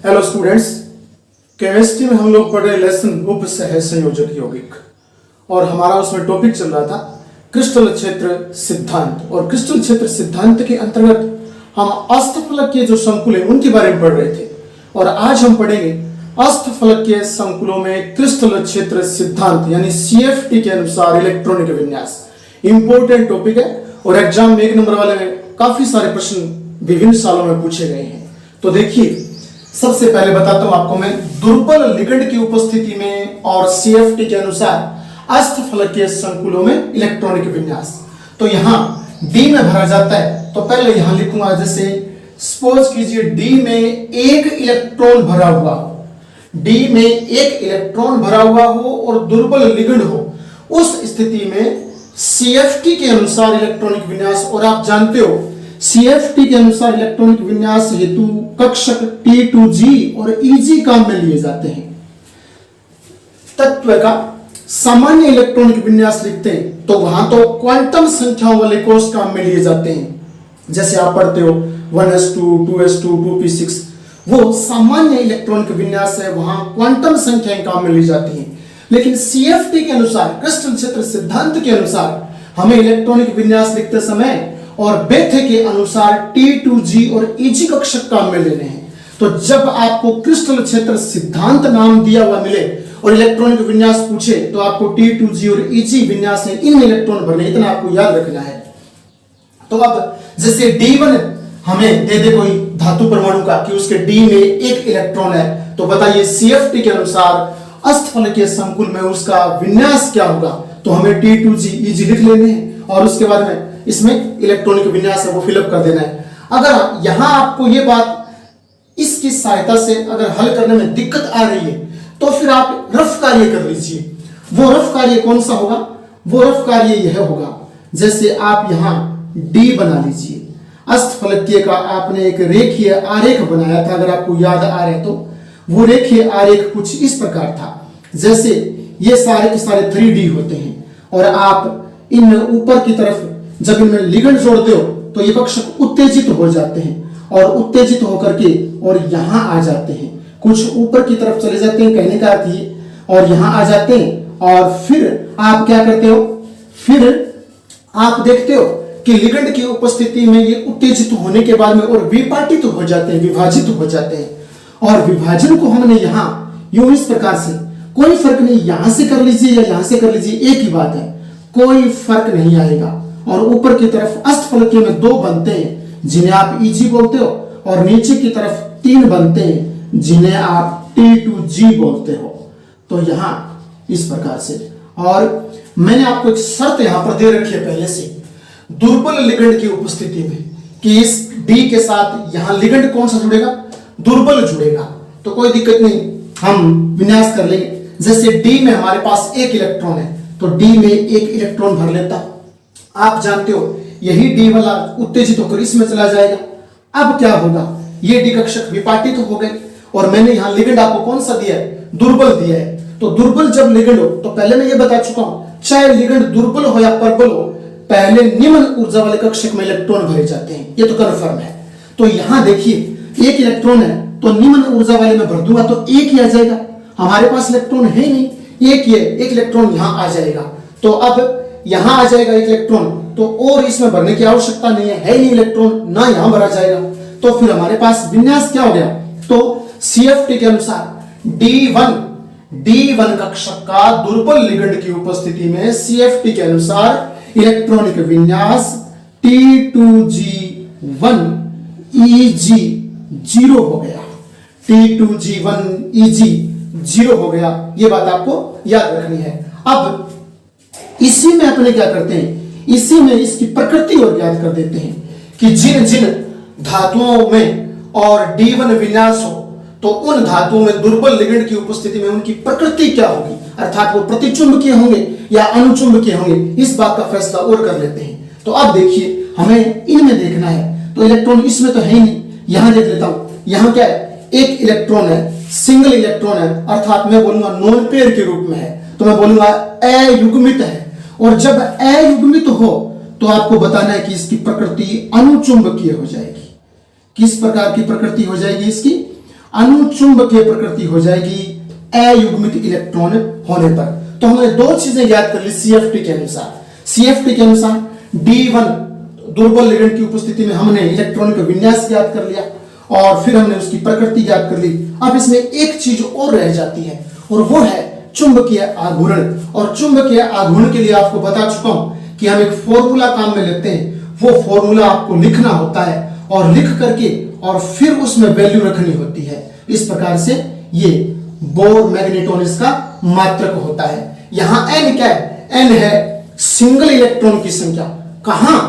Hello students, chemistry में हम लोग पढ़ रहे लेसन उपसह संयोजक यौगिक और हमारा उसमें टॉपिक चल रहा था क्रिस्टल क्षेत्र सिद्धांत। और क्रिस्टल क्षेत्र सिद्धांत के अंतर्गत हम अष्टफलक के जो संकुल हैं उनके बारे में पढ़ रहे थे और आज हम पढ़ेंगे अष्टफलक के संकुलों में क्रिस्टल क्षेत्र सिद्धांत यानी CFT के अनुसार इलेक्ट्रॉनिक विन्यास। इंपॉर्टेंट टॉपिक है और एग्जाम में 1 नंबर वाले में काफी सारे प्रश्न विभिन्न सालों में पूछे गए हैं। तो देखिए, सबसे पहले बताता हूं आपको मैं दुर्बल लिगेंड की उपस्थिति में और CFT के अनुसार अष्टफलकीय संकुलों में इलेक्ट्रॉनिक विन्यास। तो यहां D में भरा जाता है, तो पहले यहां लिखूंगा, जैसे सपोज कीजिए D में एक इलेक्ट्रॉन भरा हुआ हो, D में एक इलेक्ट्रॉन भरा हुआ हो और दुर्बल लिगेंड हो, उस स्थिति में CFT के अनुसार इलेक्ट्रॉनिक विन्यास। और आप जानते हो CFT के अनुसार इलेक्ट्रॉनिक विन्यास हेतु कक्षक T2G और EG काम में लिए जाते हैं। तत्व का सामान्य इलेक्ट्रॉनिक विन्यास लिखते हैं तो वहां तो क्वांटम संख्याओं वाले कोष काम में लिए जाते हैं। जैसे आप पढ़ते हो 1s2, 2s2, 2p6, वो सामान्य इलेक्ट्रॉनिक विन्यास है, वहां क्वांटम संख्याएं काम में ली जाती हैं। लेकिन CFT के अनुसार, क्रिस्टल क्षेत्र सिद्धांत के अनुसार, हमें इलेक्ट्रॉनिक विन्यास लिखते समय और बेथे के अनुसार T2G और EG कक्षक काम में लेने हैं। तो जब आपको क्रिस्टल क्षेत्र सिद्धांत नाम दिया हुआ मिले और इलेक्ट्रॉनिक विन्यास पूछे तो आपको T2G और EG विन्यास है, इनमें इलेक्ट्रॉन भरने, इतना आपको याद रखना है। तो अब जैसे D1 हमें दे दे कोई धातु परमाणु का कि उसके D में एक इलेक्ट्रॉन है, तो बताइए CFT के अनुसार अष्टफलकीय संकुल में उसका विन्यास क्या होगा। तो हमें T2G EG लिख लेने हैं और उसके बाद में इसमें इलेक्ट्रॉनिक विन्यास है वो फिलअप कर देना है। अगर यहां आपको ये बात इसकी सहायता से अगर हल करने में दिक्कत आ रही है तो फिर आप रफ कार्य कर लीजिए। वो रफ कार्य कौन सा होगा? वो रफ कार्य यह होगा, जैसे आप यहां D बना लीजिए। अष्टफलकीय का आपने एक रेखीय आरेख बनाया था, अगर आपको याद आ रहे तो वो रेखीय आरेख कुछ इस प्रकार था। जैसे ये सारे के सारे 3D होते हैं और आप इन ऊपर की तरफ जब इनमें लिगेंड जोड़ते हो तो ये कक्षक उत्तेजित हो जाते हैं और उत्तेजित होकर के और यहां आ जाते हैं, कुछ ऊपर की तरफ चले जाते हैं, कहने का अर्थ ये, और यहां आ जाते हैं। और फिर आप क्या करते हो, फिर आप देखते हो कि लिगेंड की उपस्थिति में ये उत्तेजित होने के बाद में और विपाटित हो जाते हैं, विभाजित हो जाते हैं। और विभाजन को हमने यहां यूं इस प्रकार से, कोई फर्क नहीं, यहां से कर लीजिए या यहां से कर लीजिए, एक ही बात है, कोई फर्क नहीं आएगा। और ऊपर की तरफ अष्टफलकीय में 2 बनते हैं जिन्हें आप EG बोलते हो और नीचे की तरफ 3 बनते हैं जिन्हें आप T2G बोलते हो। तो यहां इस प्रकार से, और मैंने आपको एक शर्त यहां पर दे रखी है पहले से, दुर्बल लिगेंड की उपस्थिति में, कि इस D के साथ यहां लिगेंड कौन सा जुड़ेगा? दुर्बल जुड़ेगा। तो कोई दिक्कत नहीं, हम विन्यास कर लेंगे। जैसे D में हमारे पास एक इलेक्ट्रॉन है तो D में एक इलेक्ट्रॉन भर लेता हूं। आप जानते हो यही D वाला उत्तेजित होकर इसमें चला जाएगा। अब क्या होगा, ये D कक्षक विपाटित हो गए और मैंने यहां लिगेंड आपको कौन सा दिया है? दुर्बल दिया है। तो दुर्बल जब लिगेंड हो, तो पहले मैं ये बता चुका हूं, चाहे लिगेंड दुर्बल हो या प्रबल हो, पहले निम्न ऊर्जा वाले कक्षक में इलेक्ट्रॉन भरे जाते हैं, ये तो कन्फर्म है। तो यहां देखिए, एक इलेक्ट्रॉन है तो निम्न ऊर्जा वाले में भर दूंगा तो एक ही आ जाएगा। हमारे पास इलेक्ट्रॉन है नहीं, एक ही है, एक इलेक्ट्रॉन यहां आ जाएगा। तो अब यहां आ जाएगा एक इलेक्ट्रॉन, तो और इसमें भरने की आवश्यकता नहीं है, ही नहीं इलेक्ट्रॉन, ना यहां भरा जाएगा। तो फिर हमारे पास विन्यास क्या हो गया? तो CFT के अनुसार D1 कक्षक का दुर्बल लिगेंड की उपस्थिति में CFT के अनुसार इलेक्ट्रॉनिक विन्यास T2G1 EG 0 हो गया। T2G1 EG 0 हो गया, ये बात आपको याद रखनी है। अब इसी में अपने क्या करते हैं, इसी में इसकी प्रकृति और ज्ञात कर देते हैं कि जिन जिन धातुओं में और D1 विन्यास हो तो उन धातुओं में दुर्बल लिगेंड की उपस्थिति में उनकी प्रकृति क्या होगी, अर्थात वो प्रतिचुंबकीय होंगे या अनुचुंबकीय होंगे, इस बात का फैसला और कर लेते हैं। तो अब देखिए, हमें इनमें देखना है, तो इलेक्ट्रॉन इसमें तो है ही नहीं, यहां देख लेता हूं। यहां क्या है? एक इलेक्ट्रॉन है, सिंगल इलेक्ट्रॉन है, अर्थात मैं बोलूंगा नॉन पेयर के रूप में है, तो मैं बोलूंगा अयुग्मित है। और जब अयुग्मित हो तो आपको बताना है कि इसकी प्रकृति अनुचुंबकीय हो जाएगी। किस प्रकार की प्रकृति हो जाएगी इसकी? अनुचुंबकीय प्रकृति हो जाएगी अयुग्मित इलेक्ट्रॉन होने पर। तो हमने दो चीजें याद कर ली सीएफटी के अनुसार। सीएफटी के अनुसार D1 दुर्बल लिगेंड की उपस्थिति में हमने इलेक्ट्रॉन का विन्यास ज्ञात कर लिया और फिर हमने उसकी प्रकृति ज्ञात कर ली। अब इसमें एक चीज और रह जाती है और वो है चुंबकीय आघूर्ण। और चुंबकीय आघूर्ण के लिए आपको बता चुका हूं कि हम एक फॉर्मूला काम में लेते हैं, वो फॉर्मूला आपको लिखना होता है और लिख करके और फिर उसमें वैल्यू रखनी होती है। इस प्रकार से ये बोर मैग्नेटोन इसका मात्रक होता है। यहां n क्या है? n है सिंगल इलेक्ट्रॉन की संख्या। कहां?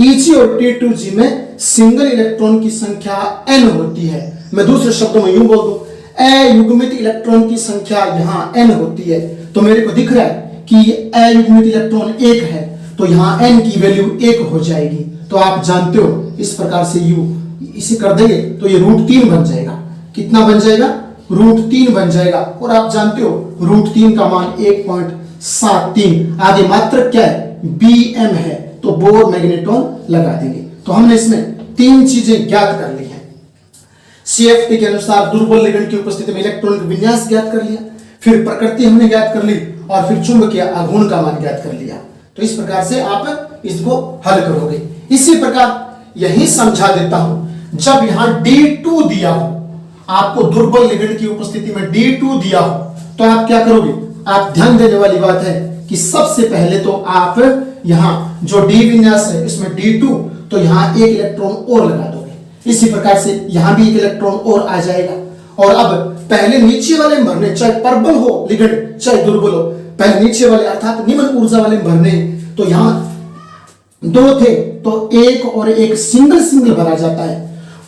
Eg और T2g में सिंगल इलेक्ट्रॉन की संख्या n होती है। मैं दूसरे शब्दों में यूं बोल दूं, अयुग्मित इलेक्ट्रॉन की संख्या यहां n होती है। तो मेरे को दिख रहा है कि अयुग्मित इलेक्ट्रॉन 1 है, तो यहां n की वैल्यू 1 हो जाएगी। तो आप जानते हो इस प्रकार से यू इसे कर देंगे तो ये √3 बन जाएगा। कितना बन जाएगा? √3 बन जाएगा। और आप जानते हो √3 का मान 1.73। आगे मात्रक क्या है? Bm है, तो बोर मैग्नेटोन लगा देंगे। तो हमने इसमें तीन चीजें ज्ञात कर ली हैं। सीएफटी के अनुसार दुर्बल लिगेंड की उपस्थिति में इलेक्ट्रॉन का विन्यास ज्ञात कर लिया, फिर प्रकृति हमने ज्ञात कर ली और फिर चुंबकीय आघूर्ण का मान ज्ञात कर लिया। तो इस प्रकार से आप इसको हल करोगे। इसी प्रकार यही समझा देता हूं, जब यहां D2 दिया हो, आपको दुर्बल लिगेंड की उपस्थिति में D2 दिया हो, तो आप क्या करोगे? आप ध्यान देने वाली बात है कि सबसे पहले तो आप यहां जो D विन्यास है इसमें D2, तो यहां एक इलेक्ट्रॉन और लगा दोगे। इसी प्रकार से यहां भी एक इलेक्ट्रॉन और आ जाएगा। और अब पहले नीचे वाले में भरने, चाहे प्रबल हो लिगेंड चाहे दुर्बल हो, पहले नीचे वाले अर्थात निम्न ऊर्जा वाले में भरने। तो यहां 2 थे तो एक और एक सिंगल भरा जाता है।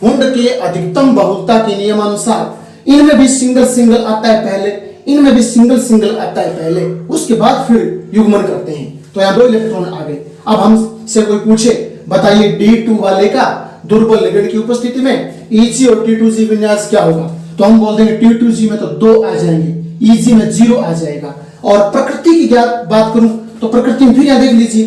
हुंड के अधिकतम बहुलता के नियमानुसार इनमें भी सिंगल आता है पहले, इनमें भी सिंगल आता है पहले, उसके बाद फिर युग्मन करते हैं। तो यहां 2 इलेक्ट्रॉन आ गए। अब हमसे कोई पूछे बताइए D2 वाले का दुर्बल लिगेंड की उपस्थिति में Eg और T2g विन्यास क्या होगा? तो हम बोल देंगे T2g में तो 2 आ जाएंगे, Eg में 0 आ जाएगा। और प्रकृति की बात करूं तो प्रकृति में फिर यहां देख लीजिए,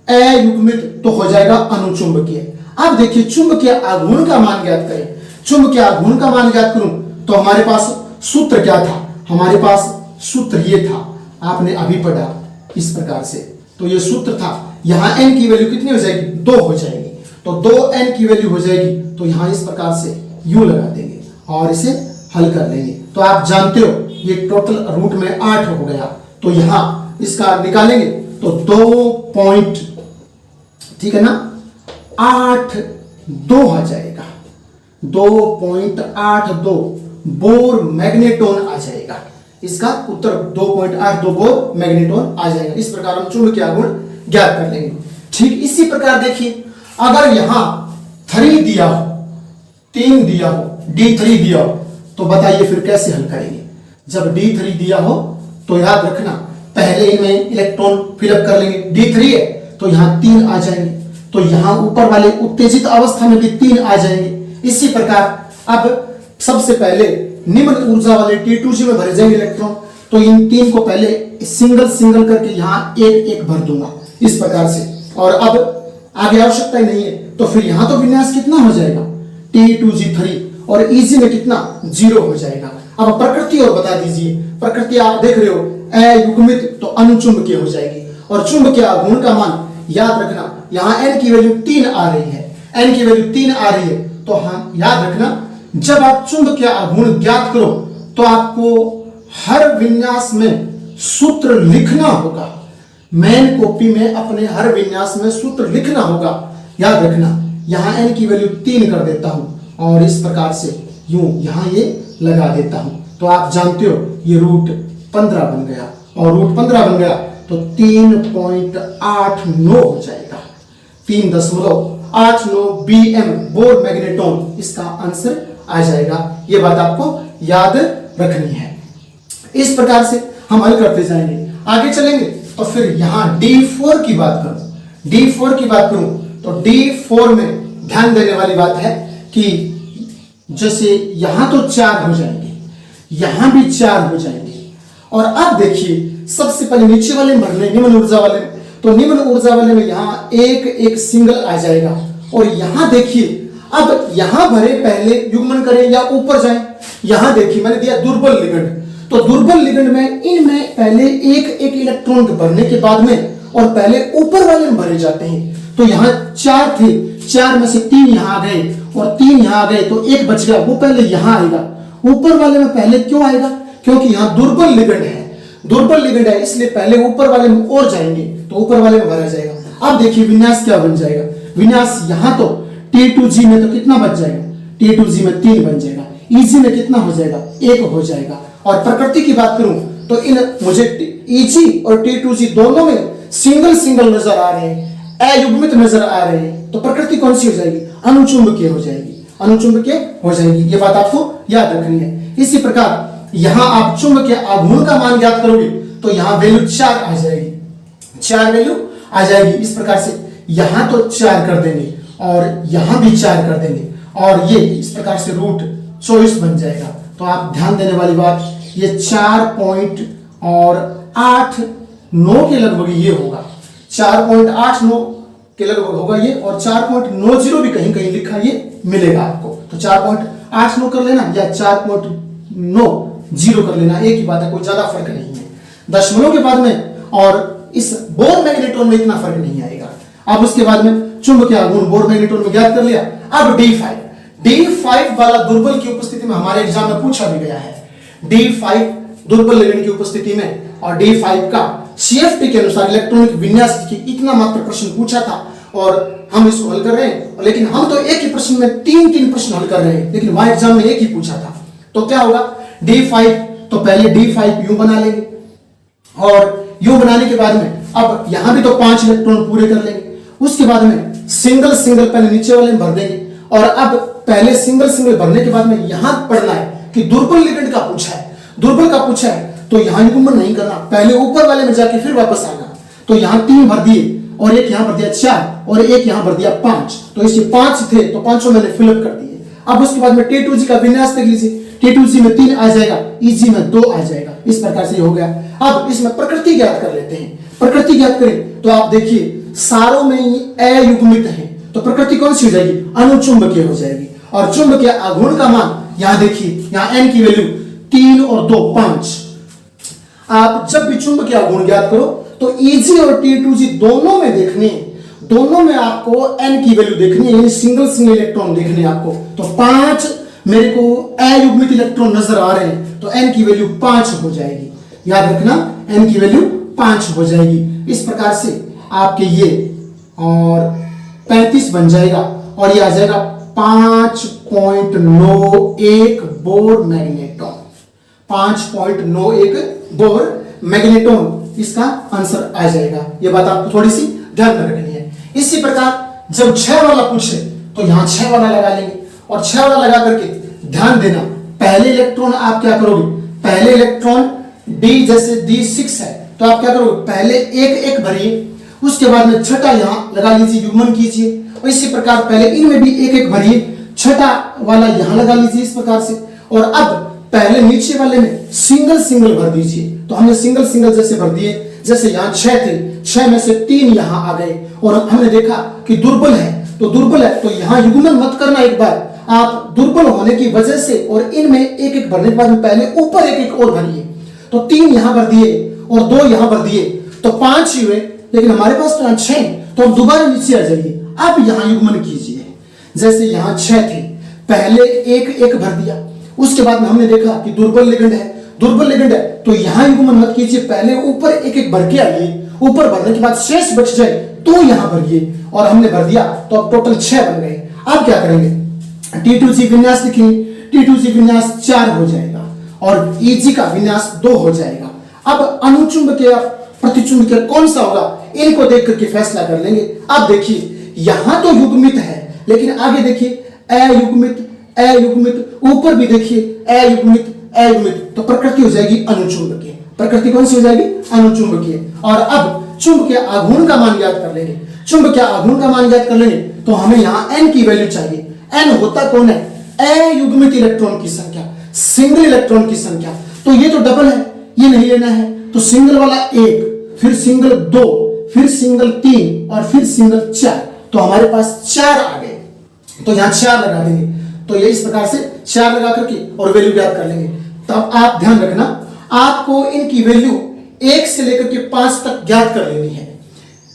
अयुग्मित तो हो जाएगा अनुचुंबकीय। अब देखिए चुंबकीय आघूर्ण का मान ज्ञात करें। चुंबकीय आघूर्ण का मान ज्ञात करूं तो हमारे पास सूत्र क्या था? हमारे पास सूत्र ये था, आपने अभी पढ़ा इस प्रकार से। तो ये सूत्र था, यहां n की वैल्यू कितनी हो जाएगी? 2 हो जाएगी। तो 2n की वैल्यू हो जाएगी, तो यहां इस प्रकार से u लगा देंगे और इसे हल कर लेंगे। तो आप जानते हो ये टोटल रूट में 8 हो गया। तो यहां इसका निकालेंगे तो 2 पॉइंट, ठीक है ना, 82 आ जाएगा। 2.82 बोर मैग्नेटोन आ जाएगा। इसका उत्तर 2.82 बोर मैग्नेटोन आ जाएगा। इस प्रकार हम चुंबकीय आघूर्ण ज्ञात कर लेंगे। ठीक इसी प्रकार देखिए, अगर यहां 3 दिया हो, 3 दिया हो, D3 दिया हो, तो बताइए फिर कैसे हल करेंगे? जब D3 दिया हो तो याद रखना पहले इनमें इलेक्ट्रॉन फिलअप कर लेंगे। D3 है तो यहां 3 आ जाएंगे, तो यहां ऊपर वाले उत्तेजित अवस्था में भी 3 आ जाएंगे। इसी प्रकार अब सबसे पहले निम्न ऊर्जा वाले T2g में भरे जाएंगे इलेक्ट्रॉन। तो इन 3 को पहले सिंगल करके यहां एक भर दूंगा इस प्रकार से। और अब आगे आवश्यकता ही नहीं है, तो फिर यहां तो विन्यास कितना हो जाएगा? T2g3 और Eg में कितना? 0 हो जाएगा। अब प्रकृति और बता दीजिए। प्रकृति आप देख रहे हो अयुग्मित तो अनुचुंबकीय हो जाएगी। और चुंबकीय आघूर्ण का मान याद रखना, यहां n की वैल्यू 3 आ रही है, n की वैल्यू 3 आ रही है। तो हाँ याद रखना, जब आप चुंबकीय आघूर्ण ज्ञात करो तो आपको हर विन्यास में सूत्र लिखना होगा। मेन कॉपी में अपने हर विन्यास में सूत्र लिखना होगा। याद रखना, यहां n की वैल्यू 3 कर देता हूं और इस प्रकार से यूं यहां ये लगा देता हूं। तो आप जानते हो ये √15 बन गया, और √15 बन गया तो 3.89 हो जाएगा। 3.89 Bm बोर मैग्नेटोन इसका आंसर आ जाएगा। ये बात आपको याद रखनी है। इस प्रकार से हम हल करते जाएंगे, आगे चलेंगे। तो फिर यहां D4 की बात करूं तो D4 में ध्यान देने वाली बात है कि जैसे यहां तो 4 हो जाएंगे, यहां भी 4 हो जाएंगे। और अब देखिए सबसे पहले नीचे वाले में भरने निम्न ऊर्जा वाले में, तो निम्न ऊर्जा वाले में यहां एक सिंगल आ जाएगा। और यहां देखिए, अब यहां भरे पहले युग्मन करें या ऊपर जाएं? यहां देखिए मैंने दिया दुर्बल लिगेंड, तो दुर्बल लिगेंड में इनमें पहले एक एक इलेक्ट्रॉन भरने के बाद में और पहले ऊपर वाले में भरे जाते हैं। तो यहाँ 4 थे, 4 में से 3 यहाँ आ गए और 3 यहाँ आ गए, तो एक बच गया, वो पहले यहाँ आएगा। ऊपर वाले में पहले क्यों आएगा? क्योंकि यहाँ दुर्बल लिगेंड है, दुर्बल लिगेंड है, इसलिए पहले ऊपर वाले में और जाएंगे, तो ऊपर वाले में भरा जाएगा। अब देखिए विन्यास क्या बन जाएगा, विन्यास यहाँ तो T2G में तो कितना बच जाएगा, T2G में 3 बन जाएगा, EG में कितना हो जाएगा, 1 हो जाएगा। और प्रकृति की बात करूं तो इन मुझे EG और T2G दोनों में सिंगल सिंगल नजर आ रहे हैं, अयुग्मित नजर आ रहे हैं, तो प्रकृति कौन सी हो जाएगी, अनुचुंबकीय हो जाएगी, अनुचुंबकीय हो जाएगी। ये बात आपको याद रखनी है। इसी प्रकार यहां आप चुंबकीय आघूर्ण का मान ज्ञात करोगे तो यहां वैल्यू 4 आ जाएगी, 4 वैल्यू आ जाएगी। इस प्रकार से यहां तो 4 कर देंगे और यहां भी 4 कर देंगे और ये इस प्रकार से रूट 24 बन जाएगा। तो आप ध्यान देने वाली बात, ये 4.89 के लगभग ये होगा, 4.89 के लगभग होगा ये, और 4.90 भी कहीं कहीं लिखा ये मिलेगा आपको। तो 4.89 कर लेना या 4.90 कर लेना, एक ही बात है, कोई ज्यादा फर्क नहीं है दशमलव के बाद में, और इस बोर मैग्नेट्रॉन में इतना फर्क नहीं आएगा। अब उसके बाद में चुंबकीय आघूर्ण बोर मैग्नेट्रॉन में ज्ञात कर लिया। अब D5 वाला दुर्बल की उपस्थिति में हमारे एग्जाम में पूछा भी गया है, D5 दुर्बल लिगेंड की उपस्थिति में, और D5 का CFT के अनुसार इलेक्ट्रॉनिक विन्यास की इतना मात्र प्रश्न पूछा था और हम इसको हल कर रहे हैं। लेकिन हम तो एक ही प्रश्न में 3 प्रश्न हल कर रहे हैं, लेकिन वहां एग्जाम में एक ही पूछा था। तो क्या होगा, D5 तो पहले D5 यूं बना लेंगे और यूं बनाने के बाद में अब यहां भी तो 5 इलेक्ट्रॉन पूरे कर लेंगे। उसके बाद में सिंगल सिंगल पहले नीचे वाले में भर देंगे, और अब पहले सिंगल सिंगल भरने के बाद में यहां पढ़ना है कि दुर्बल लिगेंड का पूछा है, दुर्बल का पूछा है तो यहां युग्मन नहीं करना, पहले ऊपर वाले में जाके फिर वापस आना। तो यहां 3 भर दिए और एक यहां भर दिया 4 और एक यहां भर दिया 5, तो इससे 5 थे तो 5 मैंने फिलअप कर दिए। अब उसके बाद में T2G का विन्यास देख लीजिए, T2G में 3 आ जाएगा, EG में 2 आ जाएगा। इस प्रकार से हो गया। अब इसमें प्रकृति ज्ञात कर लेते हैं। प्रकृति ज्ञात करें तो आप देखिए सारों में अयुग्मित है, तो प्रकृति कौन सी हो जाएगी, अनुचुंबकीय हो जाएगी। और चुंबकीय आघूर्ण का मान यहां देखिए, यहां n की वैल्यू 3 और 2 5। आप जब भी चुंबकीय आघूर्ण ज्ञात करो तो EG और T2G दोनों में देखनी है, दोनों में आपको n की वैल्यू देखनी है, यानी सिंगल सिंगल इलेक्ट्रॉन देखने हैं आपको। तो 5 मेरे को अयुग्मित इलेक्ट्रॉन नजर आ रहे हैं, तो n की वैल्यू 5 हो जाएगी। याद रखना n की वैल्यू 5 हो जाएगी। इस प्रकार से आपके ये और 35 बन जाएगा और ये आ जाएगा 5.91 बोर मैग्नेट्रॉन, 5.91 बोर मैग्नेट्रॉन इसका आंसर आ जाएगा। ये बात आपको थोड़ी सी ध्यान में रखनी है। इसी प्रकार जब 6 वाला पूछे तो यहां 6 वाला लगा लेंगे, और 6 वाला लगा करके ध्यान देना, पहले इलेक्ट्रॉन आप क्या करोगे, पहले इलेक्ट्रॉन D जैसे D6 है तो आप क्या करोगे, पहले एक भरिए, उसके बाद में छठा यहां लगा लीजिए, युग्मन कीजिए, और इसी प्रकार पहले इनमें भी एक भरिए, छठा वाला यहां लगा लीजिए इस प्रकार से, और अब पहले नीचे वाले में सिंगल सिंगल भर दीजिए। तो हमने सिंगल सिंगल जैसे भर दिए, जैसे यहां 6 थे, 6 में से 3 यहां आ गए, और हमने देखा कि दुर्बल है, तो दुर्बल है तो यहां युग्मन मत करना। एक बार आप दुर्बल होने की वजह से और इनमें एक भरने के बाद में पहले ऊपर एक और भरिए, तो 3 यहां भर दिए और 2 यहां भर दिए, तो 5 ही हुए, लेकिन हमारे पास तो 6, तो अब दोबारा नीचे आ जाइए। अब यहां युग्मन कीजिए, जैसे यहां 6 थे, पहले एक भर दिया, उसके बाद में हमने देखा कि दुर्बल लिगेंड है, दुर्बल लिगेंड है तो यहां युग्मन मत कीजिए, पहले ऊपर एक भर के आइए, ऊपर भरने के बाद शेष बच जाए तो यहां भरिए, और हमने भर दिया तो अब टोटल 6 बन गए। अब क्या करेंगे, T2G विन्यास लिखेंगे, T2G विन्यास 4 हो जाएगा और EG का विन्यास 2 हो जाएगा। अब अनुचुंबकीय प्रतिचुंबकीय कौन सा होगा, इनको देख करके फैसला कर लेंगे। अब देखिए यहां तो युग्मित है, लेकिन आगे देखिए अयुग्मित, अयुग्मित, ऊपर भी देखिए अयुग्मित, अयुग्मित, तो प्रकृति हो जाएगी अनुचुंबकीय। प्रकृति कौन सी हो जाएगी, अनुचुंबकीय। और अब चुंबकीय आघूर्ण का मान ज्ञात कर लेंगे। चुंबकीय आघूर्ण का मान ज्ञात कर लेंगे तो हमें यहां n की वैल्यू चाहिए। n होता कौन है, अयुग्मित इलेक्ट्रॉन की संख्या, सिंगल इलेक्ट्रॉन की संख्या। तो ये तो डबल है, ये नहीं लेना है, तो सिंगल वाला 1, फिर सिंगल 2, फिर सिंगल 3 और फिर सिंगल 4, तो हमारे पास 4 आ गए। तो यहां 4 लगा देंगे, तो ये इस प्रकार से 4 लगा करके और वैल्यू ज्ञात कर लेंगे। तब आप ध्यान रखना, आपको इनकी वैल्यू 1 से लेकर के 5 तक ज्ञात कर लेनी है।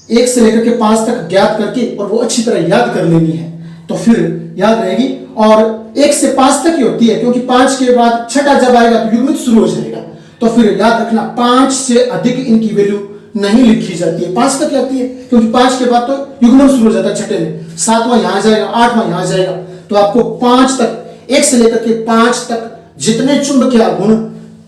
1 से लेकर के 5 तक ज्ञात करके और वो अच्छी तरह याद कर लेनी है, तो फिर याद रहेगी। और 1 से 5 तक ही होती है, क्योंकि 5 के बाद छठा जब आएगा तो युग्मित शुरू हो जाएगा। तो फिर याद रखना 5 से अधिक इनकी वैल्यू नहीं लिखी जाती है, 5 तक आती है, क्योंकि 5 के बाद तो युग्मन शुरू हो जाता है छठे में। 7वां यहां जाएगा, 8वां यहां जाएगा, तो आपको 5 तक, 1 से लेकर के 5 तक जितने चुंबकीय आघूर्ण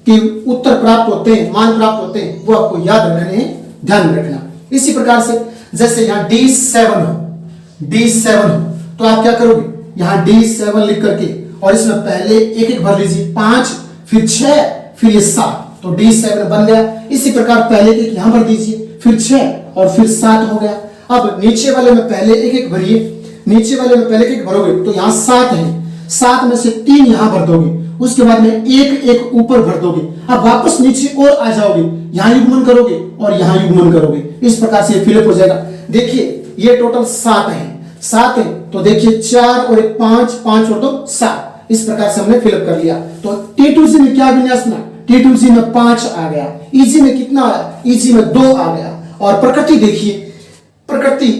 के उत्तर प्राप्त होते हैं, मान प्राप्त होते हैं, वो आपको याद रखने हैं, ध्यान में रखना। इसी प्रकार से जैसे यहाँ D7 हो, तो आप क्या करोगे, यहाँ D7 लिख करके और इसमें पहले एक एक भर लीजिए, 5 फिर 6 फिर ये 7, तो D7 बन गया। इसी प्रकार पहले एक यहां भर दीजिए, फिर 6 और फिर 7 हो गया। अब नीचे वाले में पहले एक एक भरिए, नीचे वाले में पहले एक भरोगे तो यहाँ 7 है, 7 में से 3 यहां भर दोगे, उसके बाद में एक एक ऊपर भर दोगे। अब वापस नीचे और आ जाओगे, यहां युग्मन करोगे और यहां युग्मन करोगे, इस प्रकार से फिलअप हो जाएगा। देखिए ये टोटल 7 है, तो देखिए 4 और 1 5, 5 और 2 7, इस प्रकार से हमने फिलअप कर लिया। तो T2G में क्या विन्यास बना, T2G में 5 आ गया, EG में कितना आया, EG में 2 आ गया। और प्रकृति देखिए, प्रकृति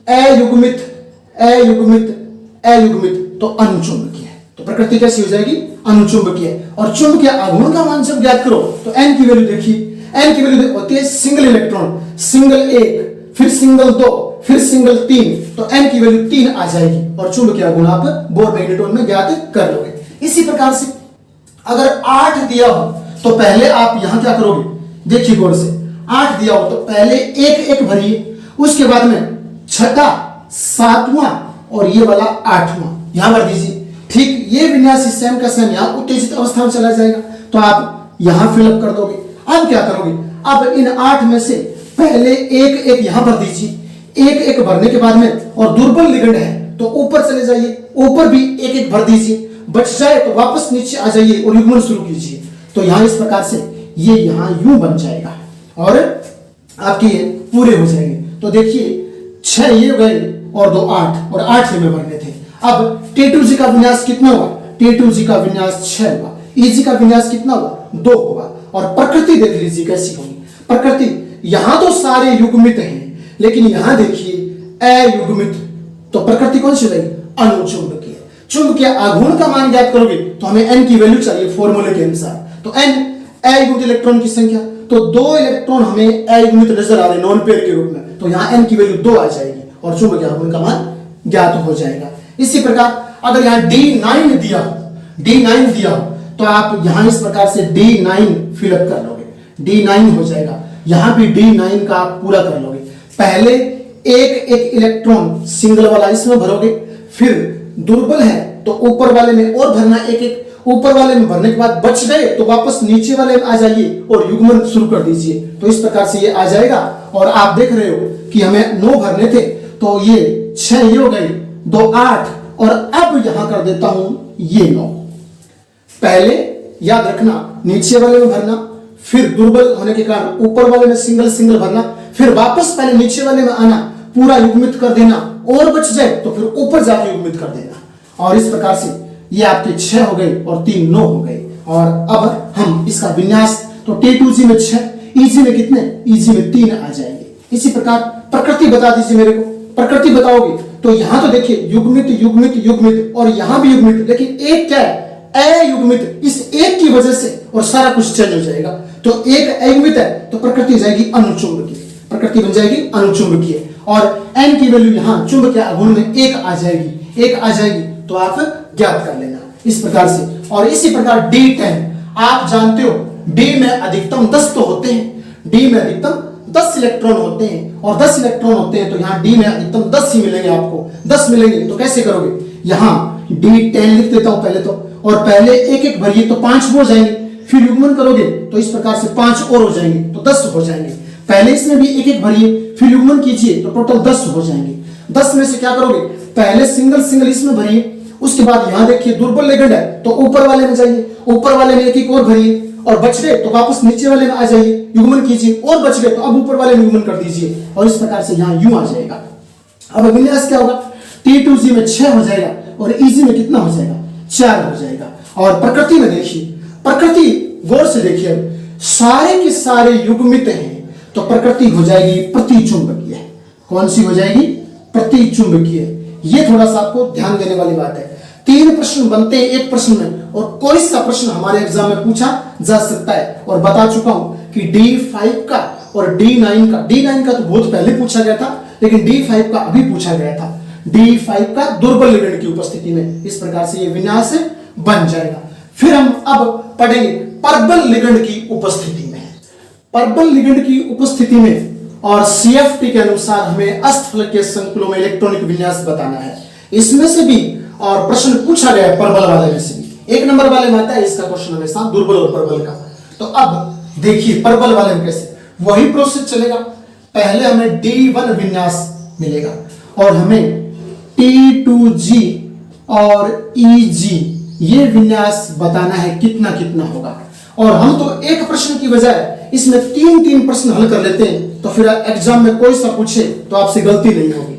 अयुग्मित तो अनुचुंबकीय है, तो प्रकृति कैसी हो जाएगी, अनुचुंबकीय। और चुंबकीय आघूर्ण का मान जब ज्ञात करो तो n की वैल्यू देखिए, n की वैल्यू होती है सिंगल इलेक्ट्रॉन, सिंगल 1 फिर सिंगल 2 फिर सिंगल 3, तो n की वैल्यू 3 आ जाएगी और चुंबकीय आघूर्ण आप बोर मैग्नेट्रॉन में ज्ञात कर लोगे। इसी प्रकार से अगर 8 दिया हो तो पहले आप यहां क्या करोगे, देखिए गौर से, 8 दिया हो तो पहले एक एक भरिए, उसके बाद में छठा, 7वां और ये वाला 8वां यहां भर दीजिए। ठीक ये विन्यास सेम का सेम यहां उत्तेजित अवस्था में चला जाएगा, तो आप यहां फिलअप कर दोगे। अब क्या करोगे, अब इन 8 में से पहले एक एक यहां भर दीजिए, एक एक भरने के बाद में, और दुर्बल लिगेंड है तो ऊपर चले जाइए, ऊपर भी एक एक भर दीजिए, बच जाए तो वापस नीचे आ जाइए और युग्मन शुरू कीजिए। तो यहां इस प्रकार से ये यहां यूं बन जाएगा और आपके ये पूरे हो जाएंगे। तो देखिए 6 ये गए और 2 8 और 8 ये में भरने थे। अब T2G का विन्यास कितना हुआ, T2G का विन्यास 6 हुआ, EG का विन्यास कितना हुआ, 2 हुआ। और प्रकृति देख लीजिए कैसी होगी प्रकृति, यहां तो सारे युग्मित हैं, लेकिन यहां देखिए अयुग्मित, तो प्रकृति कौन सी रहेगी, अनुचुंबकीय। चुंबकीय आघूर्ण का मान ज्ञात करोगे तो हमें n की वैल्यू चाहिए फॉर्मूले के अनुसार, तो n अयुग्मित इलेक्ट्रॉन की संख्या, तो 2 इलेक्ट्रॉन हमें अयुग्मित नजर आ रहे नॉन पेयर के रूप में, तो यहां n की वैल्यू 2 आ जाएगी और चुंबकीय आघूर्ण का मान ज्ञात हो जाएगा। इसी प्रकार अगर यहां D9 दिया हो तो आप यहां इस प्रकार से D9 फिलअप कर लोगे, D9 हो जाएगा। यहां भी D9 का आप पूरा कर लोगे, पहले एक एक इलेक्ट्रॉन सिंगल वाला इसमें भरोगे, फिर दुर्बल है तो ऊपर वाले में और भरना, एक एक ऊपर वाले में भरने के बाद बच गए तो वापस नीचे वाले में आ जाइए और युग्मन शुरू कर दीजिए। तो इस प्रकार से ये आ जाएगा। और आप देख रहे हो कि हमें 9 भरने थे, तो ये 6 ये हो गए, 2 8 और अब यहां कर देता हूं ये 9। पहले याद रखना नीचे वाले में भरना, फिर दुर्बल होने के कारण ऊपर वाले में सिंगल भरना, फिर वापस पहले नीचे वाले में आना, पूरा युग्मित कर देना, और बच जाए तो फिर ऊपर जाके युग्मित कर देना। और इस प्रकार से ये आपके 6 हो गए और 3 9 हो गए। और अब हम इसका विन्यास, तो T2G में 6, EG में कितने, EG में 3 आ जाएंगे। इसी प्रकार प्रकृति बता दीजिए मेरे को, प्रकृति बताओगे तो यहां तो देखिए युग्मित और यहां भी युग्मित, लेकिन एक क्या है, अयुग्मित, इस एक की वजह से और सारा कुछ चेंज हो जाएगा। तो एक अयुग्मित है तो प्रकृति हो जाएगी अनुचुंबकीय, प्रकृति बन जाएगी अनुचुंबकीय। और n की वैल्यू यहां चुंबकीय आघूर्ण में 1 आ जाएगी, तो आप ज्ञात कर लेना इस प्रकार से। और इसी प्रकार D10, आप जानते हो D में अधिकतम 10 तो होते हैं, D में अधिकतम 10 इलेक्ट्रॉन होते हैं, और 10 इलेक्ट्रॉन होते हैं तो यहाँ D में अधिकतम 10 ही मिलेंगे आपको, 10 मिलेंगे। तो कैसे करोगे, यहाँ D10 लिख देता हूं पहले तो, और पहले एक एक भरिए तो 5 हो जाएंगे, फिर युग्मन करोगे तो इस प्रकार से 5 और हो जाएंगे तो 10 हो जाएंगे। पहले इसमें भी एक एक भरिए, फिर युग्मन कीजिए तो टोटल 10 हो जाएंगे। 10 में से क्या करोगे, पहले सिंगल इसमें भरिए, उसके बाद यहां देखिए दुर्बल लिगेंड है तो ऊपर वाले में जाइए, ऊपर वाले में एक एक और भरिए, और बच गए तो वापस नीचे वाले में आ जाइए, युग्मन कीजिए, और बच गए तो अब ऊपर वाले में युग्मन कर दीजिए, और इस प्रकार से यहां यूं आ जाएगा। अब विन्यास क्या होगा, T2G में 6 हो जाएगा और EG में कितना हो जाएगा, 4 हो जाएगा। और प्रकृति में देखिए, प्रकृति गौर से देखिए, सारे के सारे युग्मित हैं तो प्रकृति हो जाएगी प्रतिचुंबकीय। कौन सी हो जाएगी? प्रतिचुंबकीय। ये थोड़ा सा आपको ध्यान देने वाली बात है। 3 प्रश्न बनते हैं एक प्रश्न में, और कोई सा प्रश्न हमारे एग्जाम में पूछा जा सकता है। और बता चुका हूं कि D5 का और D9 का तो बहुत पहले पूछा गया था, लेकिन D5 का अभी पूछा गया था। D5 का दुर्बल लिगेंड की उपस्थिति में इस प्रकार से ये विन्यास बन जाएगा। फिर हम अब पढ़ेंगे प्रबल लिगेंड की उपस्थिति में। प्रबल लिगेंड की उपस्थिति में और CFT के अनुसार हमें अष्टफलकीय संकुलों में इलेक्ट्रॉनिक विन्यास बताना है। इसमें से भी और प्रश्न पूछा गया है प्रबल वाले में से भी। 1 नंबर वाले में आता है इसका क्वेश्चन हमेशा दुर्बल और प्रबल का। तो अब देखिए प्रबल वाले में कैसे, वही प्रोसेस चलेगा। पहले हमें D1 विन्यास मिलेगा और हमें T2G और EG ये विन्यास बताना है कितना कितना होगा। और हम तो एक प्रश्न की बजाय इसमें 3 प्रश्न हल कर लेते हैं, तो फिर एग्जाम में कोई सा पूछे तो आपसे गलती नहीं होगी।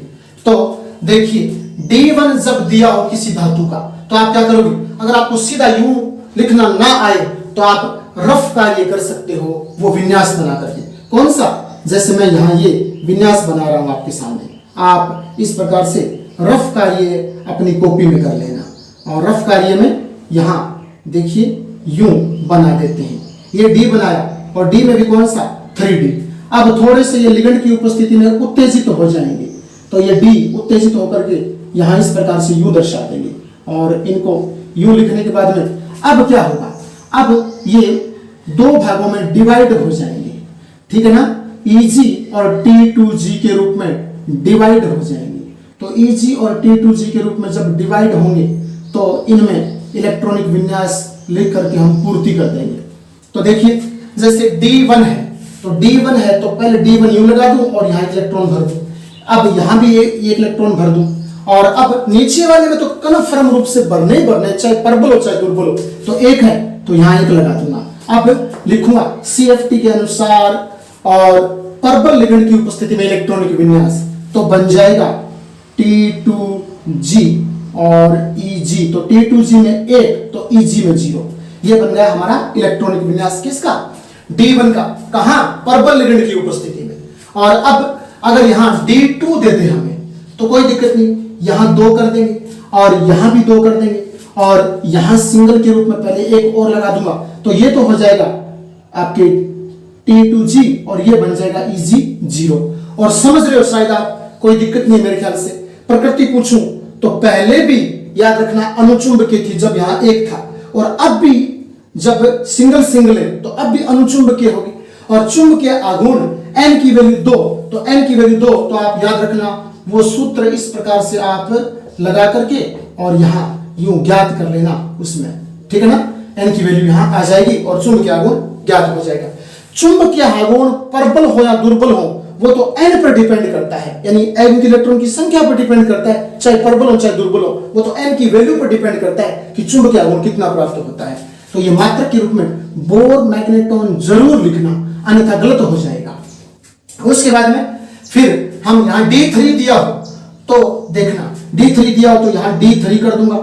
तो देखिए D1 जब दिया हो किसी धातु का तो आप क्या करोगे? अगर आपको सीधा यूं लिखना ना आए तो आप रफ कार्य कर सकते हो, वो विन्यास बना करके। कौन सा? जैसे मैं यहाँ ये विन्यास बना रहा हूं आपके सामने, आप इस प्रकार से रफ कार्य अपनी कॉपी में कर लेना। और रफ कार्य में यहाँ देखिए यूं बना देते हैं। ये D बनाया और D में भी कौन सा? 3D। अब थोड़े से ये लिगेंड की उपस्थिति में उत्तेजित हो जाएंगे, तो ये D उत्तेजित होकर के यहाँ इस प्रकार से U दर्शा देंगे। और इनको U लिखने के बाद में अब क्या होगा? अब ये 2 भागों में डिवाइड हो जाएंगे, ठीक है ना? EG और T2G के रूप में डिवाइड हो जाएंगे। तो EG और T2G के रूप में जब डिवाइड होंगे तो इनमें इलेक्ट्रॉनिक विन्यास लिख करके हम पूर्ति कर देंगे। तो देखिए जैसे D1 है, तो D1 है तो पहले D1 यूं लगा दूं और यहाँ इलेक्ट्रॉन भर दूं। अब यहाँ भी ये इलेक्ट्रॉन भर दूं। और अब नीचे वाले में तो कन्फर्म रूप से भरने ही भरने, चाहे प्रबल हो चाहे दुर्बल हो। तो 1 है तो यहाँ 1 लगा दूंगा। अब लिखूंगा CFT के अनुसार और प्रबल लिगेंड की उपस्थिति में इलेक्ट्रॉनिक विन्यास, तो बन जाएगा T2G और EG। तो T2G में 1 तो EG में 0। ये बन गया हमारा इलेक्ट्रॉनिक विन्यास किसका? D1 का। कहां? प्रबल लिगेंड की उपस्थिति में। और अब अगर यहां D2 देते हमें तो कोई दिक्कत नहीं, यहां 2 कर देंगे और यहां भी 2 कर देंगे और यहां सिंगल के रूप में पहले 1 और लगा दूंगा। तो ये तो हो जाएगा आपके T2G और ये बन जाएगा EG 0। और समझ रहे हो शायद आप, कोई दिक्कत नहीं मेरे ख्याल से। प्रकृति पूछूं तो पहले भी याद रखना अनुचुंबकीय थी जब यहाँ 1 था, और अब भी जब सिंगल है तो अब भी अनुचुंबकीय होगी। और चुंबकीय आघूर्ण n की वैल्यू 2, तो n की वैल्यू 2 तो आप याद रखना वो सूत्र इस प्रकार से आप लगा करके और यहाँ यूं ज्ञात कर लेना उसमें, ठीक है ना? n की वैल्यू यहाँ आ जाएगी और चुंबकीय आघूर्ण ज्ञात हो जाएगा। चुंबकीय आघूर्ण प्रबल हो या दुर्बल हो वो तो n पर डिपेंड करता है, यानी n इलेक्ट्रॉन की संख्या पर डिपेंड करता है, चाहे प्रबल हो चाहे दुर्बल हो, वो तो n की वैल्यू पर डिपेंड करता है कि चुंबकीय आघूर्ण कितना प्राप्त होता है। तो ये मात्रक के रूप में बोर मैग्नेटॉन जरूर लिखना, अन्यथा गलत हो जाएगा। उसके बाद में फिर हम यहाँ D3 दिया हो तो देखना, D3 दिया हो तो यहाँ D3 कर दूंगा,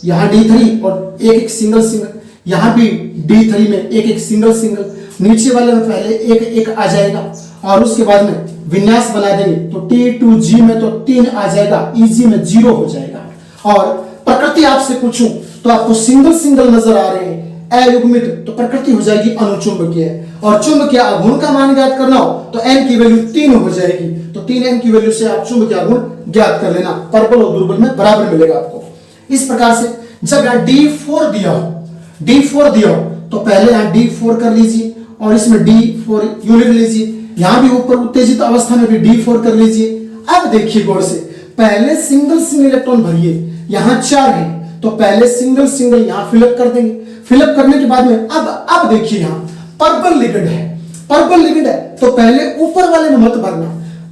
यहाँ D3 और एक सिंगल, यहाँ भी D3 में एक सिंगल, नीचे वाले में पहले एक आ जाएगा और उसके बाद में विन्यास बना देंगे तो T2G में तो 3 आ जाएगा, EG में 0 हो जाएगा। और प्रकृति आपसे पूछूं तो आपको सिंगल नजर आ रहे हैं अयुग्मित, तो प्रकृति हो जाएगी अनुचुंबकीय। और चुंबकीय आघूर्ण का मान ज्ञात करना हो तो n की वैल्यू 3 हो जाएगी, तो 3n की वैल्यू से आप चुंबकीय आघूर्ण ज्ञात कर लेना, प्रबल और दुर्बल में बराबर मिलेगा आपको। इस प्रकार से जब यहाँ D4 दिया हो तो पहले यहाँ D4 कर लीजिए और इसमें D4 यूं लिख लीजिए, यहाँ भी ऊपर उत्तेजित अवस्था में भी D4 कर लीजिए। अब देखिए गौर से, पहले सिंगल इलेक्ट्रॉन भरिए, यहाँ 4 है तो पहले सिंगल यहाँ फिलअप कर देंगे। फिलअप करने के बाद में अब देखिए यहाँ प्रबल लिगेंड है तो पहले ऊपर वाले में मत भरना,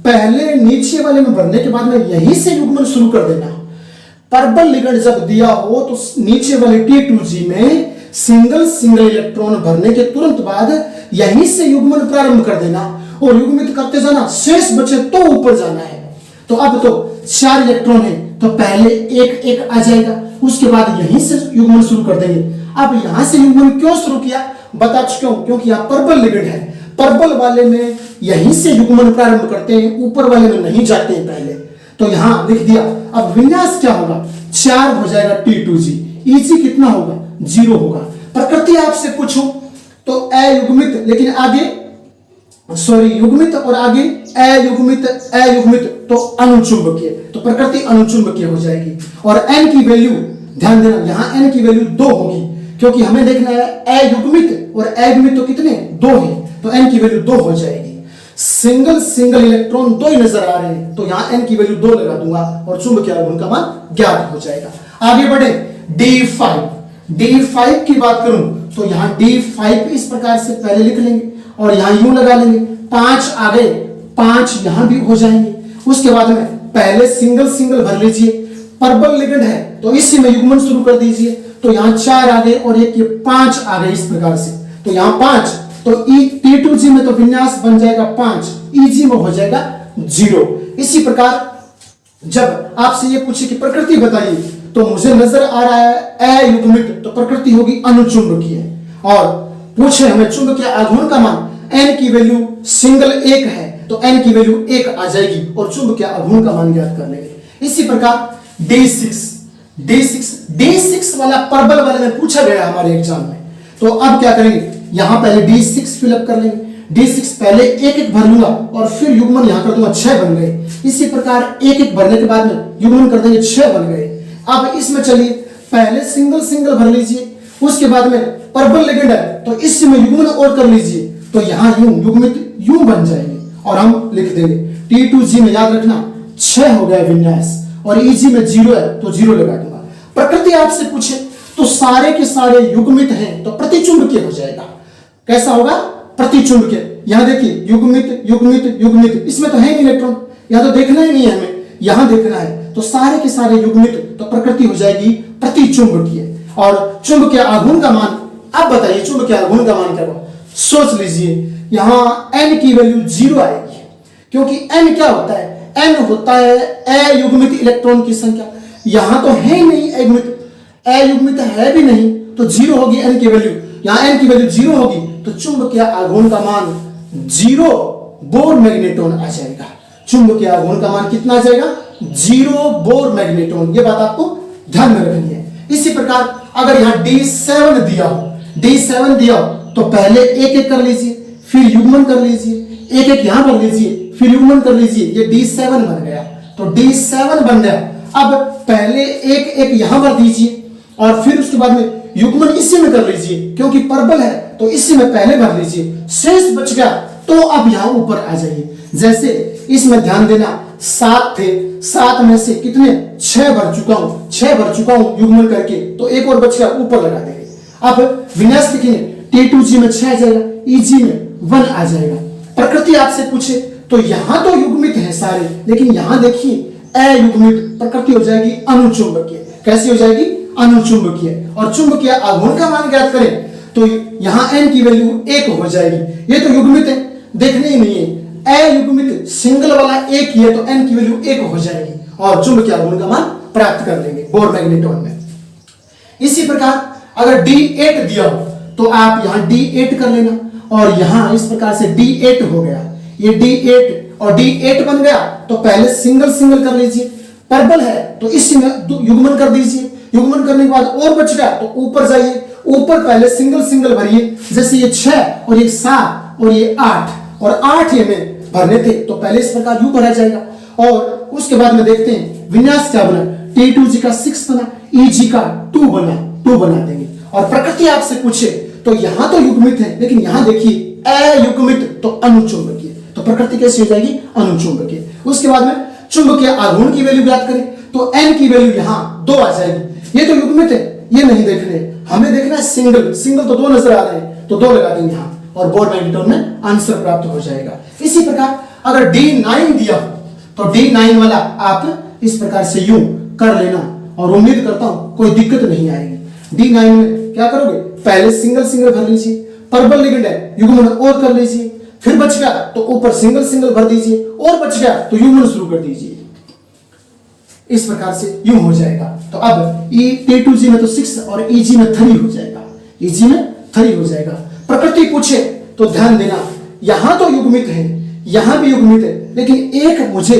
पहले नीचे वाले में भरने के बाद में यहीं से युग्मन शुरू कर देना। प्रबल लिगेंड जब दिया हो तो नीचे वाले T2G में सिंगल इलेक्ट्रॉन भरने के तुरंत बाद यहीं से युग्मन प्रारंभ कर देना और युग्मित करते जाना, शेष बचे तो ऊपर जाना है। तो अब तो 4 इलेक्ट्रॉन है तो पहले एक आ जाएगा, उसके बाद यहीं से युग्मन शुरू कर देंगे। अब यहां से युग्मन क्यों शुरू किया बता चुका हूं, क्योंकि यहाँ परबल लिगेंड है, परबल वाले में यहीं से युग्मन प्रारंभ करते हैं, ऊपर वाले में नहीं जाते हैं पहले। तो यहां लिख दिया। अब विन्यास क्या होगा, 4 हो जाएगा T2G, EG कितना होगा 0 होगा। प्रकृति आपसे पूछूं तो अयुग्मित, लेकिन आगे युग्मित और आगे अयुग्मित तो अनुचुंबकीय, तो प्रकृति अनुचुंबकीय हो जाएगी। और n की वैल्यू ध्यान देना, यहां n की वैल्यू 2 होगी, क्योंकि हमें देखना है अयुग्मित और अयुग्मित तो कितने 2 है, तो n की वैल्यू 2 हो जाएगी। सिंगल इलेक्ट्रॉन 2 ही नजर आ रहे हैं, तो यहां n की वैल्यू 2 लगा दूंगा और चुंबकीय आघूर्ण का मान ज्ञात हो जाएगा। आगे बढ़े D5 की बात करूं तो यहां D5 इस प्रकार से पहले लिख लेंगे और यहां यूं लगा लेंगे, 5 आ गए, 5 यहां भी हो जाएंगे। उसके बाद में पहले सिंगल भर लीजिए, परबल लिगेंड है तो इसी में युग्मन शुरू कर दीजिए, तो यहां 4 आ गए और एक ये 5 आ गए इस प्रकार से, तो यहां 5, तो T2G में तो विन्यास बन जाएगा 5, EG में हो जाएगा 0। इसी प्रकार जब आपसे ये पूछे कि प्रकृति बताइए, तो मुझे नजर आ रहा है अयुग्मित, तो प्रकृति होगी अनुचुंबकीय। और पूछे हमें चुंबकीय आघूर्ण का मान, n की वैल्यू सिंगल 1 है तो n की वैल्यू 1 आ जाएगी और चुंबकीय आघूर्ण का मान ज्ञात कर लेंगे। इसी प्रकार D6 वाला परबल वाले में पूछा गया हमारे एग्जाम में, तो अब क्या करेंगे, यहां पहले D6 फिलअप कर लेंगे। D6 पहले एक भर लूंगा और फिर युग्मन यहां कर दूंगा, 6 बन गए। इसी प्रकार एक भरने के बाद में युग्मन कर देंगे, 6 बन गए। अब इसमें चलिए पहले सिंगल भर लीजिए, उसके बाद में परबल लिगेंड है तो इसमें युग्मन और कर लीजिए, तो यहां युग्मित यूं बन जाएंगे और हम लिख देंगे T2G में, याद रखना 6 हो गया विन्यास और EG में 0 है तो 0 लगा दूंगा। प्रकृति आपसे पूछे तो सारे के सारे युग्मित हैं तो प्रतिचुंबकीय हो जाएगा। कैसा होगा, प्रतिचुंबकीय। यहां देखिए युग्मित, इसमें तो है नहीं इलेक्ट्रॉन, यहां तो देखना ही नहीं है हमें, यहां देखना है, तो सारे के सारे युग्मित तो प्रकृति हो जाएगी प्रतिचुंबकीय। और चुंबकीय आघूर्ण का मान, अब बताइए चुंबकीय आघूर्ण का मान क्या होगा, सोच लीजिए। यहां n की वैल्यू 0 आएगी, क्योंकि n क्या होता है, n होता है अयुग्मित इलेक्ट्रॉन की संख्या, यहां तो है नहीं अयुग्मित है भी नहीं, तो 0 होगी n की वैल्यू, यहां n की वैल्यू 0 होगी तो चुंबकीय आघूर्ण का मान 0 बोर मैग्नेटॉन आ जाएगा। चुंबकीय आघूर्ण का मान कितना आ जाएगा, 0 बोर मैग्नेटॉन। ये बात आपको ध्यान में रखनी है। इसी प्रकार अगर यहां D7 दिया हो तो पहले एक कर लीजिए, फिर युग्मन कर लीजिए, एक यहां भर लीजिए, फिर युग्मन कर लीजिए, ये D7 बन गया, तो D7 बन गया। अब पहले एक यहां भर दीजिए और फिर उसके बाद में युग्मन इसी में कर लीजिए, क्योंकि परबल है तो इसी में पहले भर लीजिए, शेष बच गया तो अब यहां ऊपर आ जाइए। जैसे इसमें ध्यान देना 7 थे, 7 में से कितने 6 भर चुका हूं युग्मन करके, तो एक और बच गया, ऊपर लगा देंगे। अब विन्यास लिखेंगे, T2G में 6 आ जाएगा, EG में 1 आ जाएगा। प्रकृति आपसे पूछे तो यहां तो युग्मित है सारे, लेकिन यहां देखिए अयुग्मित, प्रकृति हो जाएगी अनुचुंबकीय। कैसी हो जाएगी, अनुचुंबकीय। और चुंबकीय आघूर्ण का मान ज्ञात करें तो यहां n की वैल्यू 1 हो जाएगी। ये तो युग्मित है, देखने ही नहीं है, अयुग्मित सिंगल वाला 1 ही है तो n की वैल्यू 1 हो जाएगी और चुंबकीय आघूर्ण का मान प्राप्त कर लेंगे बोर मैग्नेटॉन में। इसी प्रकार अगर D8 दिया हो तो आप यहां D8 कर लेना और यहां इस प्रकार से D8 हो गया, ये D8 और D8 बन गया तो पहले सिंगल कर लीजिए, परबल है तो इसी में युग्मन कर दीजिए, युग्मन करने के बाद और बच गया तो ऊपर जाइए, ऊपर पहले सिंगल भरिए, जैसे ये 6 और ये 7 और ये 8 और 8 ये में भरने थे तो पहले इस प्रकार यू भरा जाएगा। और उसके बाद में देखते हैं विन्यास क्या बना, T2G का 6 बना, EG का 2 बना देंगे। और प्रकृति आपसे पूछे तो यहां तो युग्मित है, लेकिन यहां देखिए अयुग्मित तो अनुचुंबकीय, तो प्रकृति कैसी हो जाएगी, अनुचुंबकीय। उसके बाद में चुंबकीय आघूर्ण की वैल्यू ज्ञात करें तो n की वैल्यू यहां 2 आ जाएगी। ये तो युग्मित है, ये नहीं देखने, हमें देखना है सिंगल तो 2 नजर आ रहे हैं तो 2 लगा देंगे यहां और बोर मैग्नेटॉन में आंसर प्राप्त हो जाएगा। इसी प्रकार अगर D9 दिया तो D9 वाला आप इस प्रकार से यूं कर लेना और उम्मीद करता हूं कोई दिक्कत नहीं आएगी। D9 में क्या करोगे, पहले सिंगल भर लीजिए, परबल लिगेंड है युग्मन और कर लीजिए, फिर बच गया तो ऊपर सिंगल भर दीजिए और बच गया तो युग्मन शुरू कर दीजिए। इस प्रकार से यूं हो जाएगा। तो अब T2G में तो 6 और EG में 3 हो जाएगा, EG में 3 हो जाएगा। प्रकृति पूछे तो ध्यान देना, यहां तो युग्मित है, यहां भी युग्मित है, लेकिन एक मुझे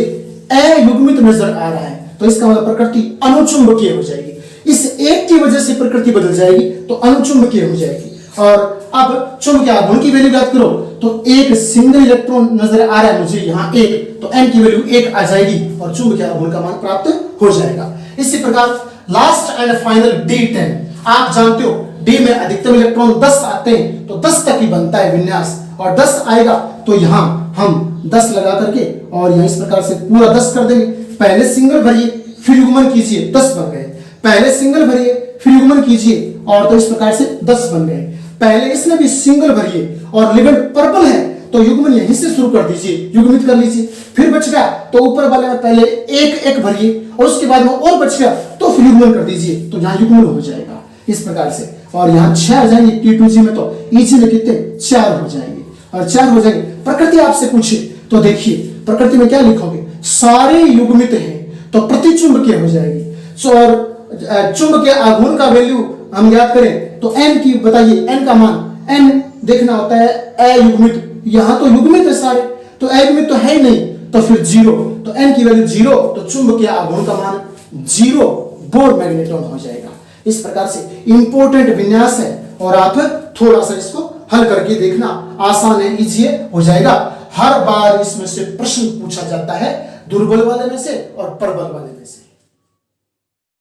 अयुग्मित नजर आ रहा है, तो इसका मतलब प्रकृति अनुचुंबकीय हो जाएगी। इस एक की वजह से प्रकृति बदल जाएगी तो अनुचुंबकीय हो जाएगी। और अब चुंबकीय आघूर्ण की वैल्यू याद करो, तो एक सिंगल इलेक्ट्रॉन नजर आ रहा है मुझे यहां एक, तो n की वैल्यू 1 आ जाएगी और चुंबकीय आघूर्ण का मान प्राप्त हो जाएगा। इसी प्रकार लास्ट एंड फाइनल D10, आप जानते हो D में अधिकतम इलेक्ट्रॉन 10 आते हैं, तो 10 तक ही बनता है विन्यास, और 10 आएगा तो यहां हम 10 लगा करके और यहां इस प्रकार से पूरा 10 कर देंगे। पहले सिंगल भरिए फिर युग्मन कीजिए, 10 बन गए। पहले सिंगल भरिए फिर युग्मन कीजिए और तो इस प्रकार से 10 बन गए। पहले इसमें भी सिंगल भरिए और लिगेंड पर्पल है तो युग्मन यहीं से शुरू कर दीजिए, युग्मित कर लीजिए। फिर बच गया तो ऊपर वाले में पहले एक भरिए और उसके बाद में और बच गया तो फिर युग्मन कर दीजिए, तो यहां युग्मन हो जाएगा इस प्रकार से। और यहां 6 आ जाएंगे T2G में, तो EG में कितने 4 हो जाएंगे, और 4 हो जाएंगे। प्रकृति आपसे पूछे तो देखिए प्रकृति में क्या लिखोगे, सारे युग्मित हैं तो प्रतिचुंबकीय हो जाएगी। और चुंबकीय आघूर्ण का वैल्यू हम याद करें तो n की बताइए, n का मान n देखना होता है अयुग्मित, यहां तो युग्मित है सारे, तो अयुग्मित तो है ही नहीं, तो फिर 0, तो n की वैल्यू 0, तो चुंबकीय आघूर्ण का मान 0 बोर मैग्नेट्रॉन हो जाएगा। इस प्रकार से इंपॉर्टेंट विन्यास है और आप थोड़ा सा इसको हल करके देखना, आसान है, इजी हो जाएगा। हर बार इसमें से प्रश्न पूछा जाता है, दुर्बल वाले में से और प्रबल वाले में से।